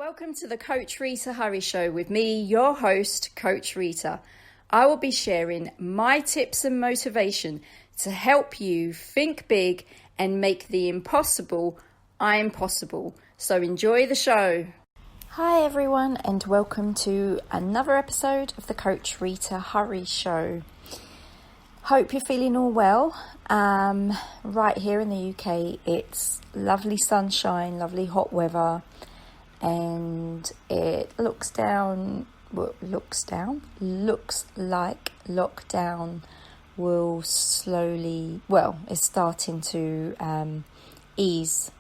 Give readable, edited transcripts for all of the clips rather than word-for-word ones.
Welcome to the Coach Rita Hurry Show with me, your host, Coach Rita. I will be sharing my tips and motivation to help you think big and make the impossible impossible. So enjoy the show. Hi everyone, and welcome to another episode of the Coach Rita Hurry Show. Hope you're feeling all well. Right here in the UK, it's lovely sunshine, lovely hot weather. And it looks like lockdown will slowly, it's starting to ease,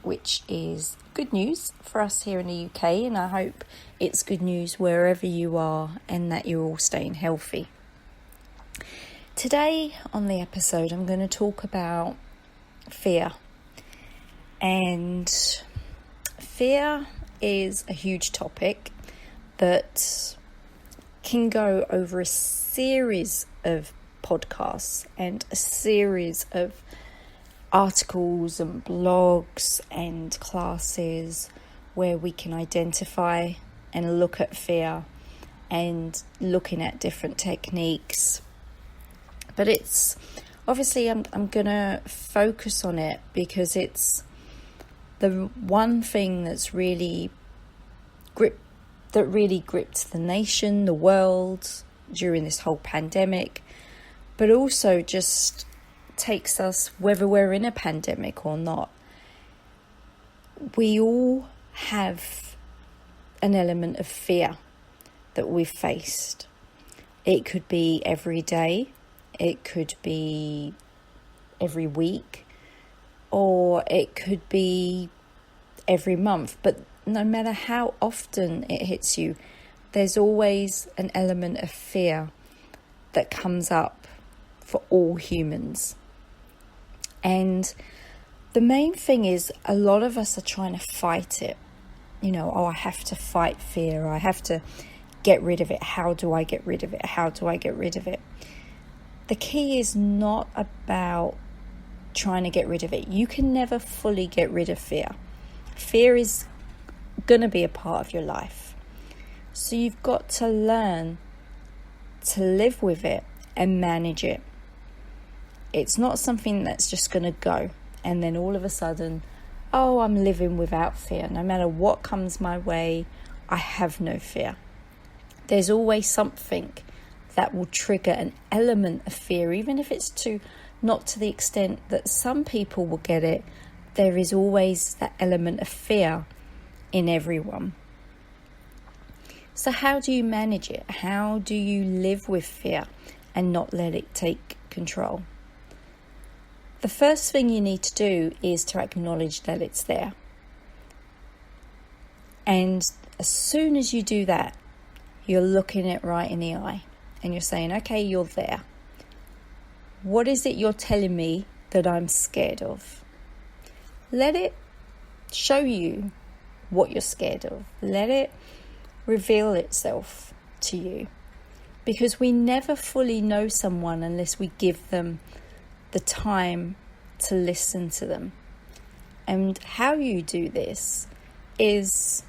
which is good news for us here in the UK, and I hope it's good news wherever you are and that you're all staying healthy. Today on the episode, I'm going to talk about fear. And fear is a huge topic that can go over a series of podcasts and a series of articles and blogs and classes where we can identify and look at fear and looking at different techniques. But it's obviously I'm going to focus on it because it's the one thing that's really gripped the nation, the world during this whole pandemic, but also just takes us, whether we're in a pandemic or not. We all have an element of fear that we've faced. It could be every day, it could be every week, or it could be every month. But no matter how often it hits you, there's always an element of fear that comes up for all humans. And the main thing is, a lot of us are trying to fight it. I have to fight fear. I have to get rid of it. How do I get rid of it? How do I get rid of it? The key is not about trying to get rid of it. You can never fully get rid of fear. Fear is going to be a part of your life. So you've got to learn to live with it and manage it. It's not something that's just going to go and then all of a sudden, I'm living without fear. No matter what comes my way, I have no fear. There's always something that will trigger an element of fear, even if it's not to the extent that some people will get it. There is always that element of fear in everyone. So how do you manage it? How do you live with fear and not let it take control? The first thing you need to do is to acknowledge that it's there. And as soon as you do that, you're looking it right in the eye and you're saying, okay, you're there. What is it you're telling me that I'm scared of? Let it show you what you're scared of. Let it reveal itself to you. Because we never fully know someone unless we give them the time to listen to them. And how you do this is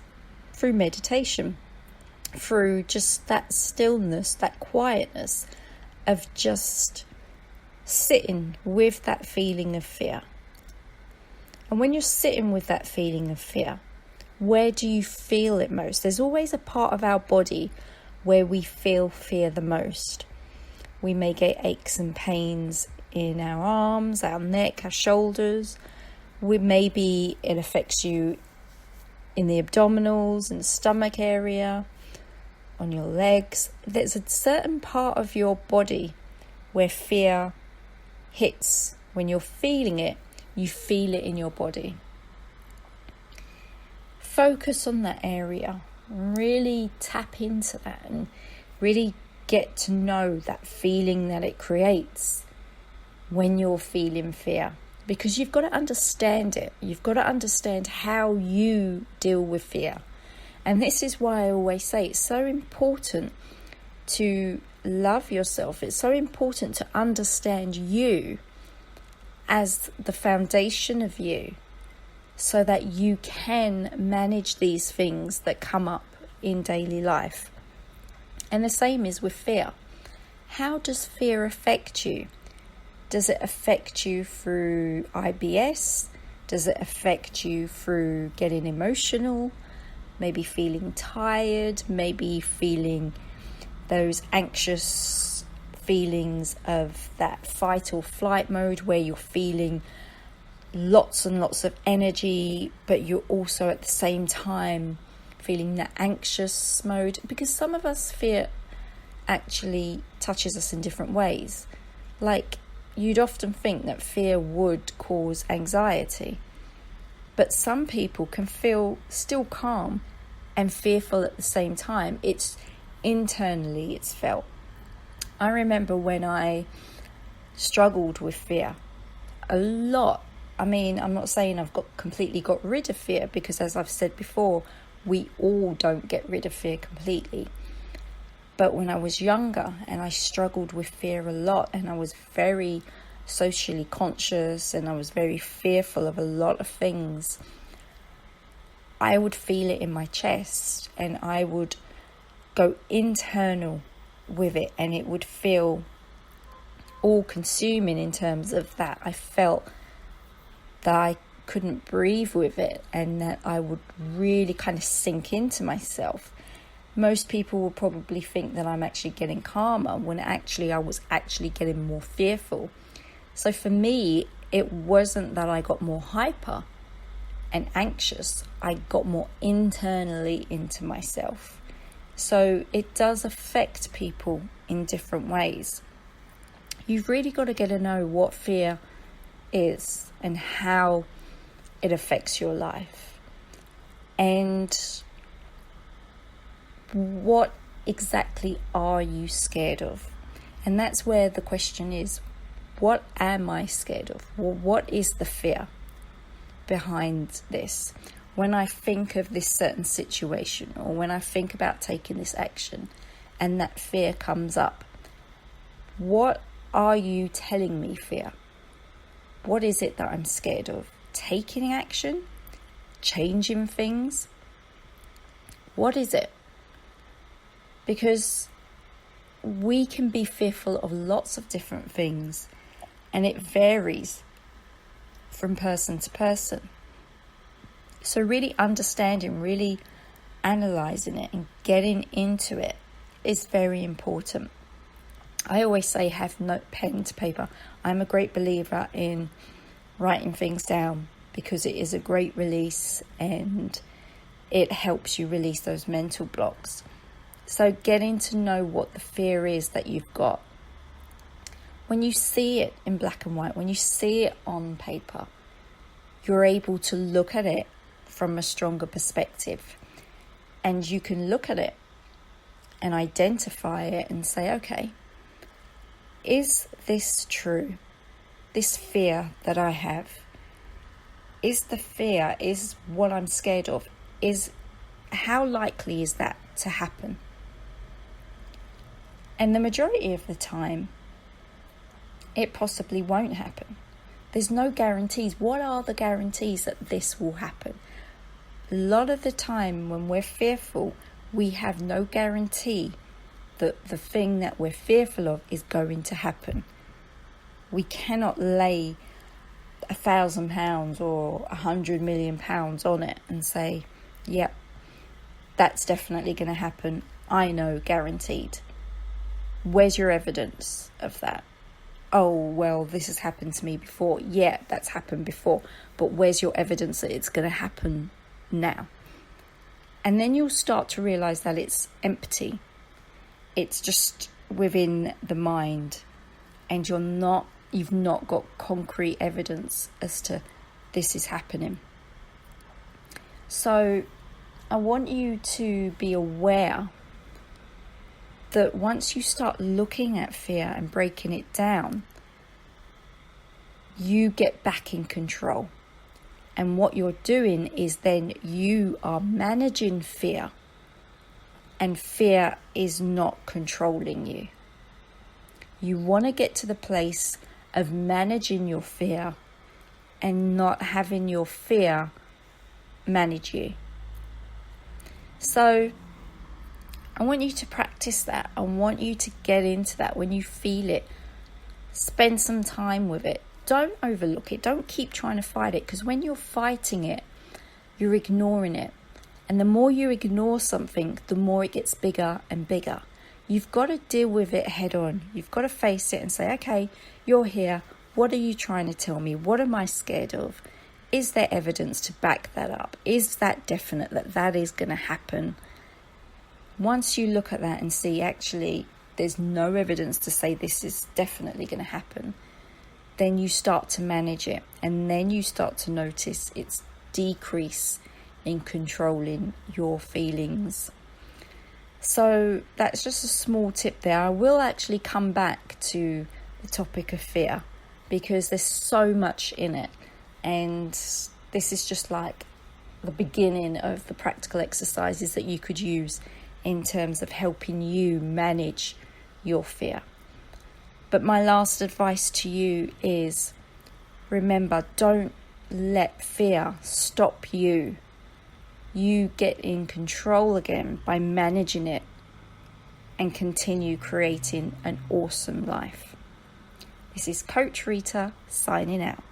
through meditation, through just that stillness, that quietness of just sitting with that feeling of fear. And when you're sitting with that feeling of fear, where do you feel it most? There's always a part of our body where we feel fear the most. We may get aches and pains in our arms, our neck, our shoulders. Maybe it affects you in the abdominals and stomach area, on your legs. There's a certain part of your body where fear hits. When you're feeling it, you feel it in your body. Focus on that area. Really tap into that and really get to know that feeling that it creates when you're feeling fear. Because you've got to understand it. You've got to understand how you deal with fear. And this is why I always say it's so important to love yourself. It's so important to understand you as the foundation of you. so that you can manage these things that come up in daily life. And the same is with fear. How does fear affect you? Does it affect you through IBS? Does it affect you through getting emotional? Maybe feeling tired? Maybe feeling those anxious feelings of that fight or flight mode where you're feeling lots and lots of energy, but you're also at the same time feeling that anxious mode? Because some of us, fear actually touches us in different ways. Like, you'd often think that fear would cause anxiety, but some people can feel still calm and fearful at the same time. It's internally, it's felt. I remember when I struggled with fear a lot. I mean, I'm not saying I've completely got rid of fear, because as I've said before, we all don't get rid of fear completely. But when I was younger and I struggled with fear a lot, and I was very socially conscious and I was very fearful of a lot of things, I would feel it in my chest and I would go internal with it, and it would feel all consuming in terms of that. I felt that I couldn't breathe with it, and that I would really kind of sink into myself. Most people will probably think that I'm actually getting calmer, when actually I was actually getting more fearful. So for me, it wasn't that I got more hyper and anxious. I got more internally into myself. So it does affect people in different ways. You've really got to get to know what fear is and how it affects your life, and what exactly are you scared of? And that's where the question is, what am I scared of? Well, what is the fear behind this? When I think of this certain situation, or when I think about taking this action and that fear comes up, what are you telling me, fear? What is it that I'm scared of? Taking action? Changing things? What is it? Because we can be fearful of lots of different things, and it varies from person to person. So really understanding, really analysing it and getting into it is very important. I always say have pen to paper. I'm a great believer in writing things down, because it is a great release and it helps you release those mental blocks. So getting to know what the fear is that you've got. When you see it in black and white, when you see it on paper, you're able to look at it from a stronger perspective, and you can look at it and identify it and say, okay, is this true? This fear that I have, is the fear, is what I'm scared of, is how likely is that to happen? And the majority of the time, it possibly won't happen. There's no guarantees. What are the guarantees that this will happen? A lot of the time when we're fearful, we have no guarantee that the thing that we're fearful of is going to happen. We cannot lay £1,000 or £100 million on it and say, yep, that's definitely going to happen. I know, guaranteed. Where's your evidence of that? Oh, well, this has happened to me before. Yeah, that's happened before. But where's your evidence that it's going to happen now? And then you'll start to realize that it's empty. It's just within the mind, and you've not got concrete evidence as to this is happening. So I want you to be aware that once you start looking at fear and breaking it down, you get back in control. And what you're doing is then you are managing fear, and fear is not controlling you. You want to get to the place of managing your fear and not having your fear manage you. So I want you to practice that. I want you to get into that. When you feel it, spend some time with it. Don't overlook it. Don't keep trying to fight it, because when you're fighting it, you're ignoring it. And the more you ignore something, the more it gets bigger and bigger. You've got to deal with it head on. You've got to face it and say, okay, you're here. What are you trying to tell me? What am I scared of? Is there evidence to back that up? Is that definite that that is going to happen? Once you look at that and see, actually, there's no evidence to say this is definitely going to happen, then you start to manage it. And then you start to notice its decrease in controlling your feelings. So that's just a small tip there. I will actually come back to the topic of fear, because there's so much in it. And this is just like the beginning of the practical exercises that you could use in terms of helping you manage your fear. But my last advice to you is, remember, don't let fear stop you. You get in control again by managing it and continue creating an awesome life. This is Coach Rita signing out.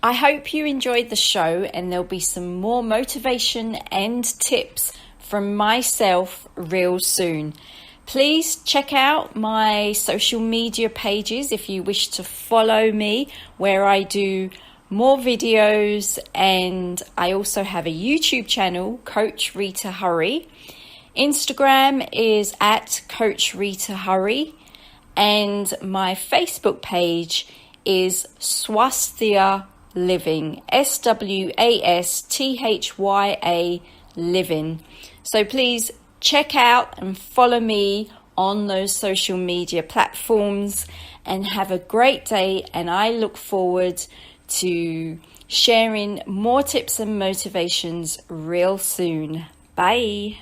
I hope you enjoyed the show, and there'll be some more motivation and tips from myself real soon. Please check out my social media pages if you wish to follow me, where I do more videos, and I also have a YouTube channel, Coach Rita Hurry. Instagram is at Coach Rita Hurry, and my Facebook page is Swasthya Living, SWASTHYA Living. So please check out and follow me on those social media platforms, and have a great day. And I look forward to sharing more tips and motivations real soon. Bye.